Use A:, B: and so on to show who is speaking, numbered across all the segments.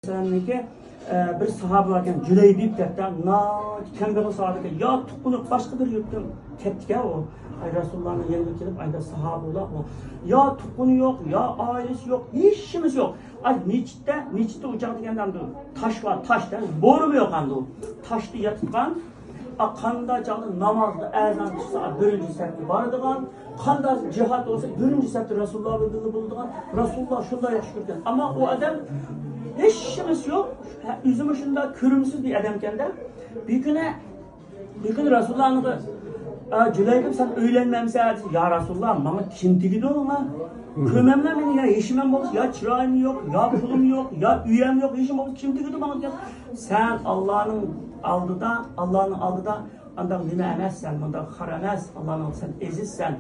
A: Seniki bir sahabe varken Cüleybib derken kenguru sahabe ya tukunuk başka bir yurttan kettik o. Ay Resulullah'ın yanına gelip ayda sahabe ola o. Ya tukunu yok, ya ailesi yok, hiç işimiz yok. Ay Niçte uçak degenden taş var, taş der. Boru mu yok andı o. Taşlı yatıkan kanda canlı namazda ezan çıksa birinci sefti barıdığan, kanda cihat olsa birinci sefti Resulullah'ı bulduğan, Resulullah şunda yaşırken. Ama o adam hiç işimiz yok. Üzümü şunda kürümsüz bir adamken de bir gün Resulullah'ın Cüleybib sen öğlenmemse ya Resulullah bana kinti gidiyor ama kömemle beni ya yeşimem olmuş ya çırağım yok ya pulum yok ya üyem yok yeşim olmuş kinti gidiyor bana diyor. Sen Allah'ın aldıda andan nime emezsen bunda haramez Allah'ın sen ezizsen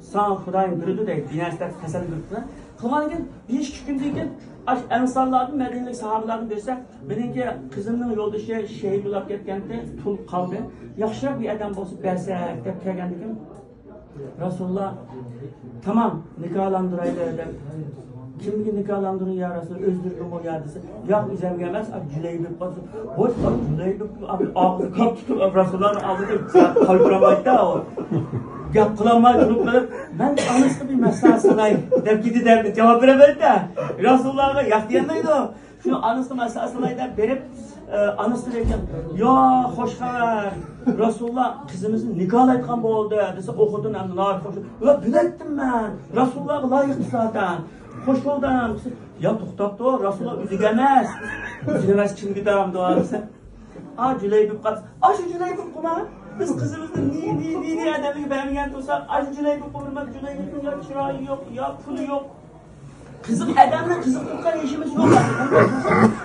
A: sana Hudayın bürüdü de dinaslar fesel bürüdü. Kılmanken bir iş gün ensarlardan Medine'lik sahabelerden birisi benimki kızımın yoldaşı şehit olup ketgende tul kaldı. Yaxşırak bir adam olsa bersek dep kelgendikim. Resulullah tamam nikahlandıraydı dep. Kimki nikahlandırın ya Resulullah özdürdüm o yardısı. Ya üzem gelmez Cüleybib batı. Hoş Cüleybib abi ağzı kap tutup Resulullah'ın ağzını kaldıramaydı o. Gap kılanmay durup kalıp ben anıslı bir mesele sanayım der gidi der cevap veremedi de Resulullah'a yak diyemeydi o. Şunu anıslı mesele sanayım der verip anıslı derken ya hoş haber Resulullah kızımızın nikah etkan bu oldu dese okudun hem nar hoş. Ulan bilettim ben Resulullah'a layıktı zaten. Hoş oldu ya tuhtaptı o Resulullah üzügemez. Üzügemez kim giderim doğarsa. Cüleybib kat. Şu Cüleybib kuma. Biz kızımızın niye adamı beğenmeyen olsak Cüleybib bulunmak Cüleybib'in ya çırağı yok ya pulu yok. Kızım adamla kızım bu kadar işimiz yok.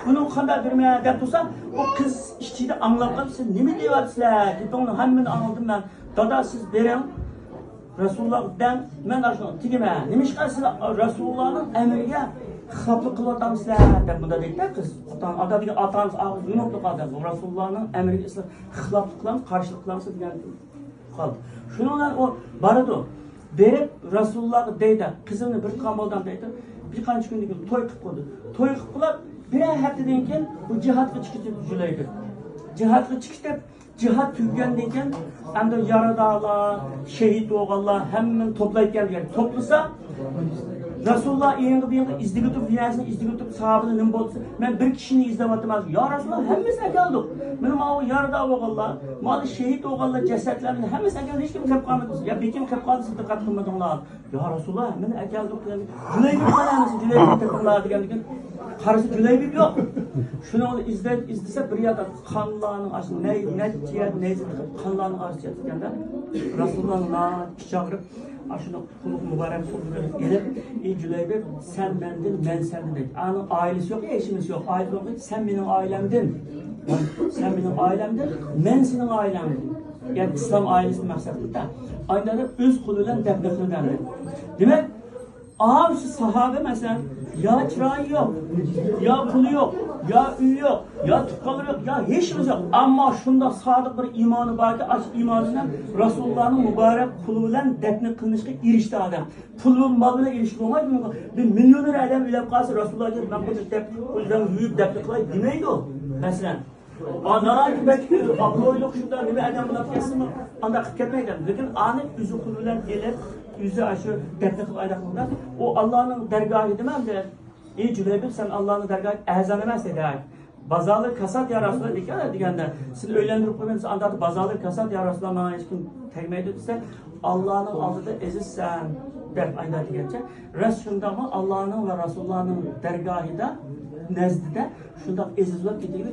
A: Bunu kadar vermeye adet olsa o kız işçide anlamak siz ne mi diyorsunuz? Onu hemen anladım ben. Dada siz verin. Resulullah'dan ben aşkına tigime. Neymiş ki siz Resulullah'ın emriye xilaflık kılatam sizler de bunda değil de kız. Adadaki atanız ağız yumurtluk adam. Resulullah'ın emriye xilaflık kılamız, karşılık kılamız diyen kaldı. Şununla o barıdı. Berip Resulullah'ı deydi. Kızını bir kamboldan deydi. Birkaç gün gibi toy kıp koydu. Toy kıp kılap bir ay haftadan keyin bu cihatga çıkıştı Cüleybib. Cihatga çıkıştı. Cihat tügenden keyin hamda yaradağlar, şehit oğullar hemen toplayıp geldi. Toplasa Resulullah yenge izdigütüp dünyasını izdigütüp sahabını nim bolsa men bir kişini izlemedim az. Ya Resulullah hemmesine geldik. Benim o yarada oğullar, malı şehit oğullar cesetlerini hemmesine geldi. Hiç kim kep kalmadı. Ya bir kim kep kaldı siz dikkat kılmadınlar. Ya Resulullah men geldik yani. Cüleybib kalanısı Cüleybib takımlar degendikin. Karısı Cüleybib yok. Şunu onu izlese bir yada kanlarının aşını ne kanlarının aşını yaptıkında Resulullah'ın çağırıp aşını kuluk mübarek sokup gelip Cüleybib sen bendin ben sendin dedi. Onun ailesi yok eşimiz yok. Ailesi yok sen benim ailemdin. Sen benim ailemdin. Ben senin ailemdin. Yani İslam ailesinin maksatı da. Aynı da öz kuluyla defnetini denir. Demek şu sahabe mesela ya çırağı yok, ya pulu yok, ya üy yok, ya tutkalı yok, ya hiçbir yok. Ama şunda sadık bir imanı var ki imanından Resulullah'ın mübarek kuluyla defne kılınışına erişti adam. Pulun malına erişti olmaz mı? Bir milyoner adam bile kalsa Resulullah'a gelip ben bu yüzden büyük defne kılayım demeydi o. Mesela narayı belki aklıoyluk şunda ne bir adam buna kesin mi? Anda ketmeyden. Lakin anı yüzü kuluyla gelip yüzü aşı defne kıl aydaklıklar. O Allah'ın dergahı demem de Cüleybib sen Allah'ın dergahı ehzan emezse der. Bazalı kasat ya Resulullah dikkat digende. Siz öğlendirip koymanız andatı bazalı kasat ya Resulullah bana hiç kim tekmeydi ise Allah'ın aldığı ezizsen der ayda digence. Şunda mı Allah'ın ve Resulullah'ın dergahı da nezdide şunda eziz olup gidiyor.